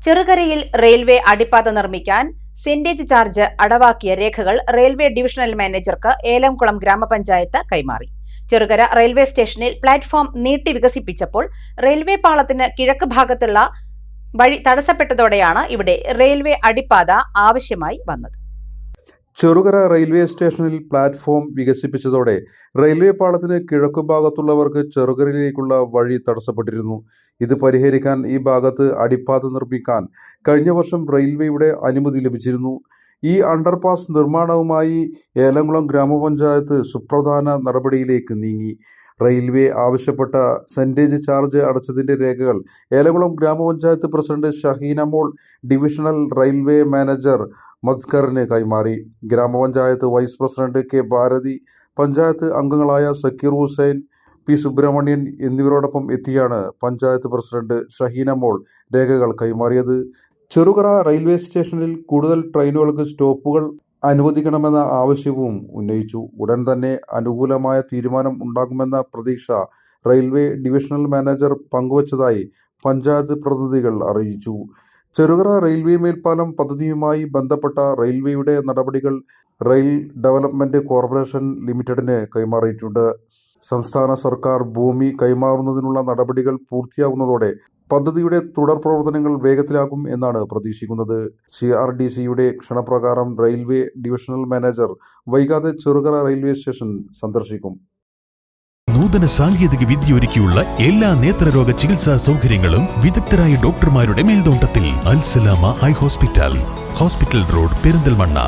ചെറുകരയിൽ railway അടിപ്പാത നിർമ്മിക്കാൻ സെന്റേജ് charge അടവാക്കിയ രേഖകൾ railway divisional മാനേജർക്ക് ഏലംകുളം ഗ്രാമപഞ്ചായത്ത് കൈമാറി. ചെറുകര റെയിൽവേ സ്റ്റേഷനിൽ പ്ലാറ്റ്ഫോം നീട്ടി വികസിപ്പിച്ചപ്പോൾ റെയിൽവേ പാളത്തിന് കിഴക്ക് ഭാഗത്തുള്ള വഴി തടസ്സപ്പെട്ടതോടെയാണ് ഇവിടെ റെയിൽവേ അടിപ്പാത ആവശ്യമായി വന്നത്. ചെറുകര റെയിൽവേ സ്റ്റേഷനിൽ പ്ലാറ്റ്ഫോം വികസിപ്പിച്ചതോടെ റെയിൽവേ പാളത്തിന് കിഴക്കു ഭാഗത്തുള്ളവർക്ക് ചെറുകരയിലേക്കുള്ള വഴി തടസ്സപ്പെട്ടിരുന്നു. ഇത് പരിഹരിക്കാൻ ഈ ഭാഗത്ത് അടിപ്പാത നിർമ്മിക്കാൻ കഴിഞ്ഞ വർഷം റെയിൽവേയുടെ അനുമതി ലഭിച്ചിരുന്നു. ഈ അണ്ടർപാസ് നിർമ്മാണവുമായി ഏലംകുളം ഗ്രാമപഞ്ചായത്ത് സുപ്രധാന നടപടിയിലേക്ക് നീങ്ങി. റെയിൽവേ ആവശ്യപ്പെട്ട സെന്റേജ് ചാർജ് അടച്ചതിന്റെ രേഖകൾ ഏലംകുളം ഗ്രാമപഞ്ചായത്ത് president Shaheena Mol divisional railway manager മസ്കറിന് കൈമാറി. ഗ്രാമപഞ്ചായത്ത് vice president K Bharathi, panchayat അംഗങ്ങളായ സക്കീർ ഹുസൈൻ, പി സുബ്രഹ്മണ്യൻ എന്നിവരോടൊപ്പം എത്തിയാണ് പഞ്ചായത്ത് പ്രസിഡന്റ് ഷഹീന മോൾ രേഖകൾ കൈമാറിയത്. ചെറുകര റെയിൽവേ സ്റ്റേഷനിൽ കൂടുതൽ ട്രെയിനുകൾക്ക് സ്റ്റോപ്പുകൾ അനുവദിക്കണമെന്ന ആവശ്യവും ഉന്നയിച്ചു. ഉടൻ തന്നെ അനുകൂലമായ തീരുമാനം ഉണ്ടാകുമെന്ന പ്രതീക്ഷ റെയിൽവേ ഡിവിഷണൽ മാനേജർ പങ്കുവച്ചതായി പഞ്ചായത്ത് പ്രതിനിധികൾ അറിയിച്ചു. ചെറുകര റെയിൽവേ മേൽപ്പാലം പദ്ധതിയുമായി ബന്ധപ്പെട്ട റെയിൽവേയുടെ നടപടികൾ റെയിൽ ഡെവലപ്മെന്റ് കോർപ്പറേഷൻ ലിമിറ്റഡിന് കൈമാറിയിട്ടുണ്ട്. സംസ്ഥാന സർക്കാർ ഭൂമി കൈമാറുന്നതിനുള്ള നടപടികൾ പൂർത്തിയാകുന്നതോടെ പദ്ധതിയുടെ തുടർ പ്രവർത്തനങ്ങൾ വേഗത്തിലാക്കും എന്നാണ് പ്രതീക്ഷിക്കുന്നത്. CRDCയുടെ ക്ഷണപ്രകാരം റെയിൽവേ ഡിവിഷണൽ മാനേജർ വൈകാതെ ചെറുകര റെയിൽവേ സ്റ്റേഷൻ സന്ദർശിക്കും. നൂതന സാങ്കേതിക വിദ്യ ഒരുക്കിയുള്ള എല്ലാ നേത്രരോഗ ചികിത്സാ സൗകര്യങ്ങളും വിദഗ്ധരായ ഡോക്ടർമാരുടെ മേൽനോട്ടത്തിൽ അൽ സലാമ ഹൈ ഹോസ്പിറ്റൽ റോഡ്, പെരിന്തൽമണ്ണ.